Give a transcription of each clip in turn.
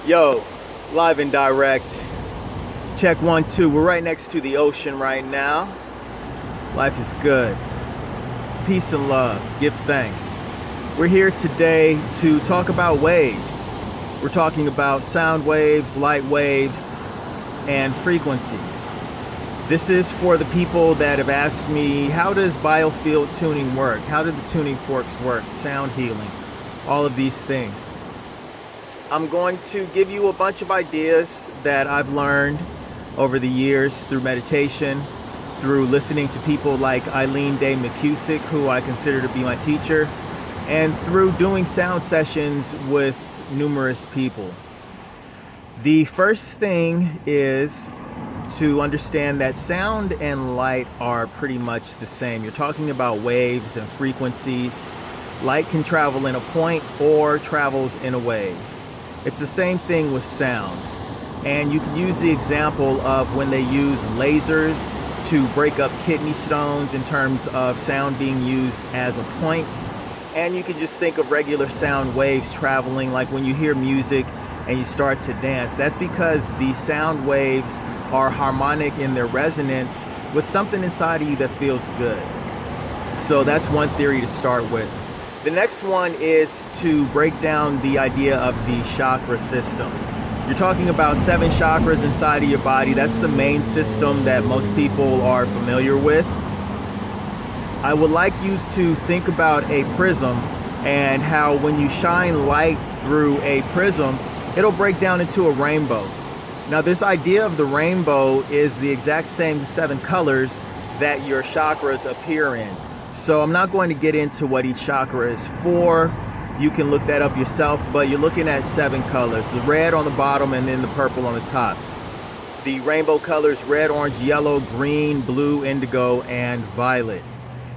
Yo, live and direct. Check 1, 2. We're right next to the ocean right now. Life is good. Peace and love. Give thanks. We're here today to talk about waves. We're talking about sound waves, light waves, and frequencies. This is for the people that have asked me, how does Biofield Tuning work? How do the tuning forks work? Sound healing, all of these things. I'm going to give you a bunch of ideas that I've learned over the years through meditation, through listening to people like Eileen Day McKusick, who I consider to be my teacher, and through doing sound sessions with numerous people. The first thing is to understand that sound and light are pretty much the same. You're talking about waves and frequencies. Light can travel in a point or travels in a wave. It's the same thing with sound. And you can use the example of when they use lasers to break up kidney stones in terms of sound being used as a point. And you can just think of regular sound waves traveling, like when you hear music and you start to dance. That's because the sound waves are harmonic in their resonance with something inside of you that feels good. So that's one theory to start with. The next one is to break down the idea of the chakra system. You're talking about 7 chakras inside of your body. That's the main system that most people are familiar with. I would like you to think about a prism and how when you shine light through a prism, it'll break down into a rainbow. Now, this idea of the rainbow is the exact same 7 colors that your chakras appear in. So I'm not going to get into what each chakra is for. You can look that up yourself, but you're looking at 7 colors. The red on the bottom and then the purple on the top. The rainbow colors: red, orange, yellow, green, blue, indigo, and violet.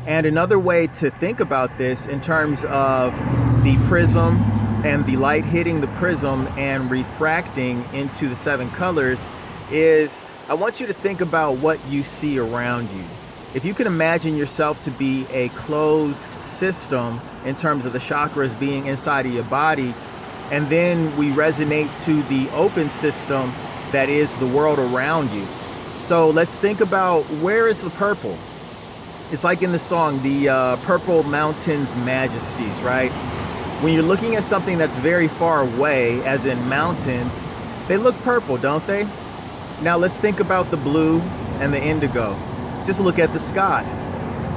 And another way to think about this in terms of the prism and the light hitting the prism and refracting into the 7 colors is, I want you to think about what you see around you. If you can imagine yourself to be a closed system in terms of the chakras being inside of your body, and then we resonate to the open system that is the world around you. So let's think about, where is the purple? It's like in the song, the Purple Mountains Majesties, right? When you're looking at something that's very far away, as in mountains, they look purple, don't they? Now let's think about the blue and the indigo. Just look at the sky.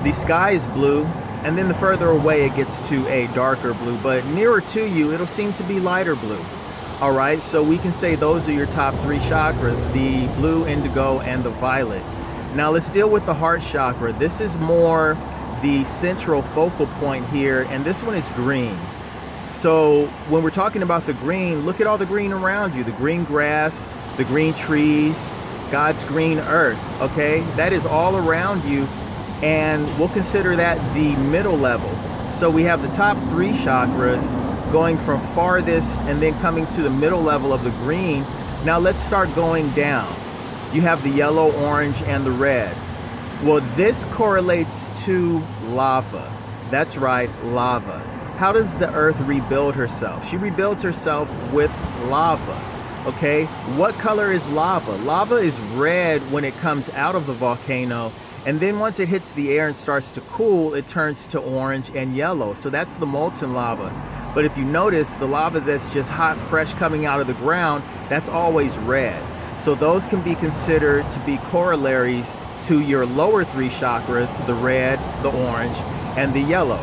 The sky is blue, and then the further away it gets to a darker blue, but nearer to you, it'll seem to be lighter blue. All right, so we can say those are your top 3 chakras, the blue, indigo, and the violet. Now let's deal with the heart chakra. This is more the central focal point here, and this one is green. So when we're talking about the green, look at all the green around you, the green grass, the green trees, God's green earth, okay? That is all around you, and we'll consider that the middle level. So we have the top 3 chakras going from farthest and then coming to the middle level of the green. Now let's start going down. You have the yellow, orange, and the red. Well, this correlates to lava. That's right, lava. How does the earth rebuild herself? She rebuilds herself with lava. Okay, what color is lava? Lava is red when it comes out of the volcano, and then once it hits the air and starts to cool, it turns to orange and yellow. So that's the molten lava. But if you notice, the lava that's just hot, fresh coming out of the ground, that's always red. So those can be considered to be corollaries to your lower 3 chakras, the red, the orange, and the yellow.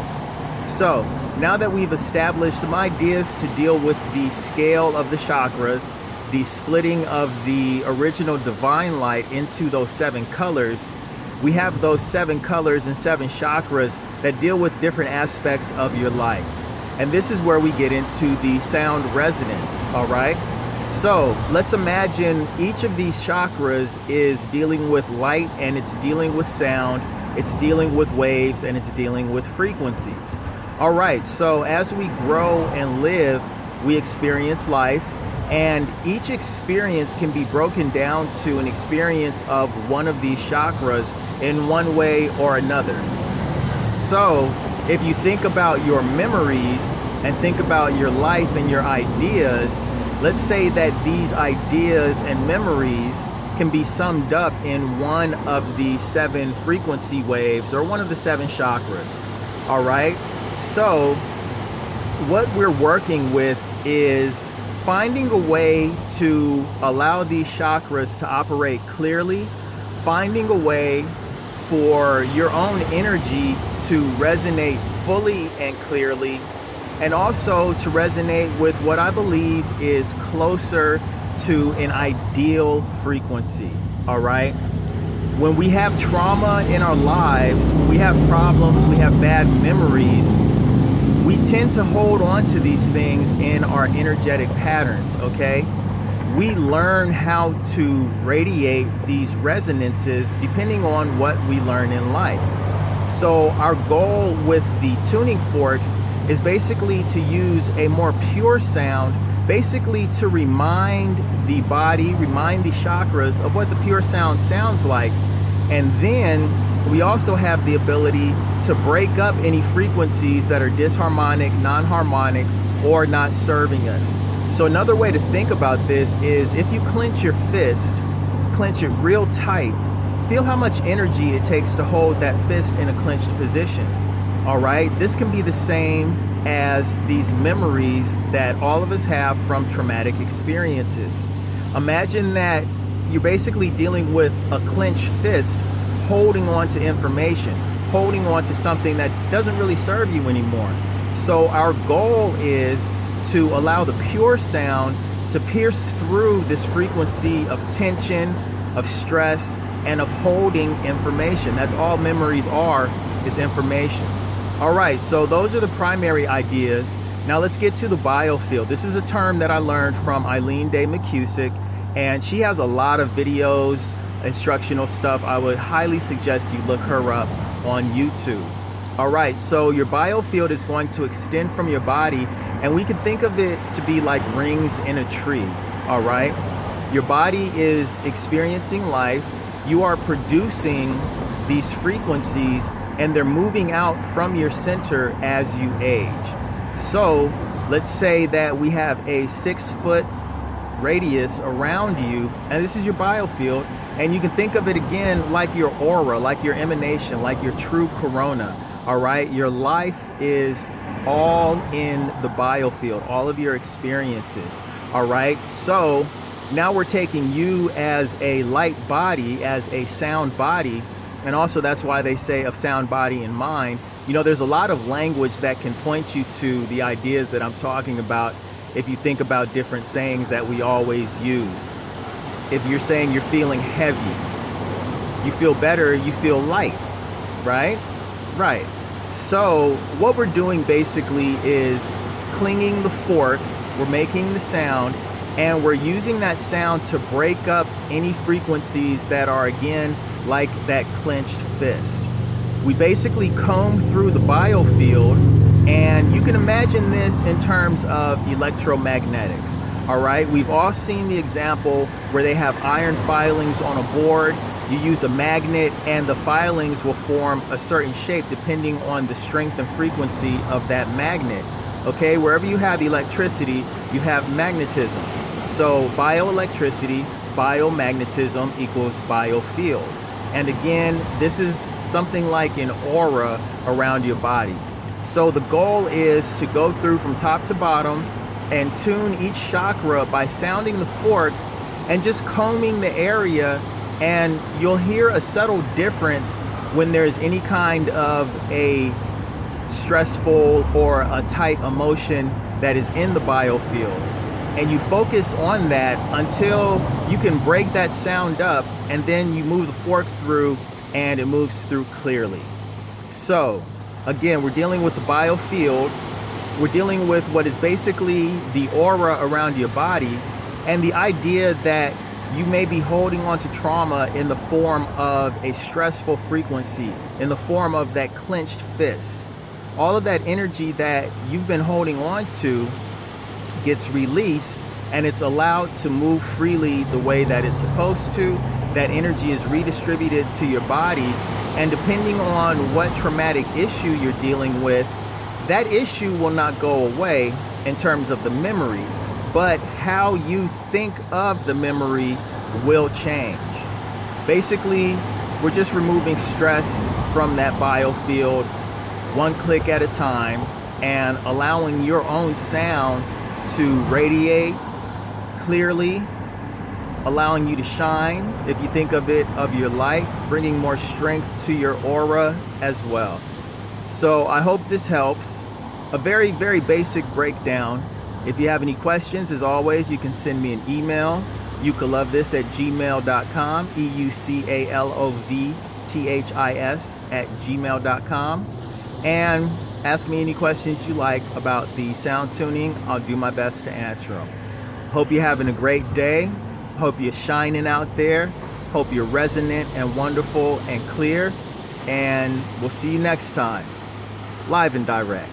So now that we've established some ideas to deal with the scale of the chakras, the splitting of the original divine light into those 7 colors, we have those 7 colors and 7 chakras that deal with different aspects of your life. And this is where we get into the sound resonance, all right? So let's imagine each of these chakras is dealing with light, and it's dealing with sound, it's dealing with waves, and it's dealing with frequencies. All right, so as we grow and live, we experience life, and each experience can be broken down to an experience of one of these chakras in one way or another. So if you think about your memories and think about your life and your ideas, let's say that these ideas and memories can be summed up in one of the 7 frequency waves or one of the 7 chakras. All right, so what we're working with is finding a way to allow these chakras to operate clearly, finding a way for your own energy to resonate fully and clearly, and also to resonate with what I believe is closer to an ideal frequency. All right, when we have trauma in our lives, when we have problems, we have bad memories, we tend to hold on to these things in our energetic patterns, okay? We learn how to radiate these resonances depending on what we learn in life. So our goal with the tuning forks is basically to use a more pure sound, basically to remind the body, remind the chakras of what the pure sound sounds like. And then we also have the ability to break up any frequencies that are disharmonic, non-harmonic, or not serving us. So another way to think about this is if you clench your fist, clench it real tight, feel how much energy it takes to hold that fist in a clenched position. All right, this can be the same as these memories that all of us have from traumatic experiences. Imagine that you're basically dealing with a clenched fist, holding on to information, holding on to something that doesn't really serve you anymore. So our goal is to allow the pure sound to pierce through this frequency of tension, of stress, and of holding information. That's all memories are, is information. All right, so those are the primary ideas. Now let's get to the biofield. This is a term that I learned from Eileen Day McKusick, and she has a lot of videos, instructional stuff. I would highly suggest you look her up on YouTube. All right, so your biofield is going to extend from your body, and we can think of it to be like rings in a tree. All right, your body is experiencing life. You are producing these frequencies, and they're moving out from your center as you age. So let's say that we have a 6-foot radius around you, and this is your biofield, and you can think of it again like your aura, like your emanation, like your true corona. All right, your life is all in the biofield, all of your experiences. All right, so now we're taking you as a light body, as a sound body, and also that's why they say of sound body and mind. You know, there's a lot of language that can point you to the ideas that I'm talking about if you think about different sayings that we always use. If you're saying you're feeling heavy, you feel better, you feel light, right? Right. So what we're doing basically is clinging the fork, we're making the sound, and we're using that sound to break up any frequencies that are, again, like that clenched fist. We basically comb through the biofield, and you can imagine this in terms of electromagnetics. All right, we've all seen the example where they have iron filings on a board. You use a magnet and the filings will form a certain shape depending on the strength and frequency of that magnet. Okay, wherever you have electricity, you have magnetism. So bioelectricity, biomagnetism equals biofield. And again, this is something like an aura around your body. So the goal is to go through from top to bottom and tune each chakra by sounding the fork and just combing the area, and you'll hear a subtle difference when there's any kind of a stressful or a tight emotion that is in the biofield. And you focus on that until you can break that sound up, and then you move the fork through and it moves through clearly. So again, we're dealing with the biofield. We're dealing with what is basically the aura around your body, and the idea that you may be holding on to trauma in the form of a stressful frequency, in the form of that clenched fist. All of that energy that you've been holding on to gets released, and it's allowed to move freely the way that it's supposed to. That energy is redistributed to your body, and depending on what traumatic issue you're dealing with, that issue will not go away in terms of the memory, but how you think of the memory will change. Basically, we're just removing stress from that biofield one click at a time and allowing your own sound to radiate clearly, allowing you to shine, if you think of it, of your light, bringing more strength to your aura as well. So I hope this helps. A very, very basic breakdown. If you have any questions, as always, you can send me an email, eucalovthis@gmail.com, eucalovthis@gmail.com, and ask me any questions you like about the sound tuning. I'll do my best to answer them. Hope you're having a great day. Hope you're shining out there. Hope you're resonant and wonderful and clear. And we'll see you next time, live and direct.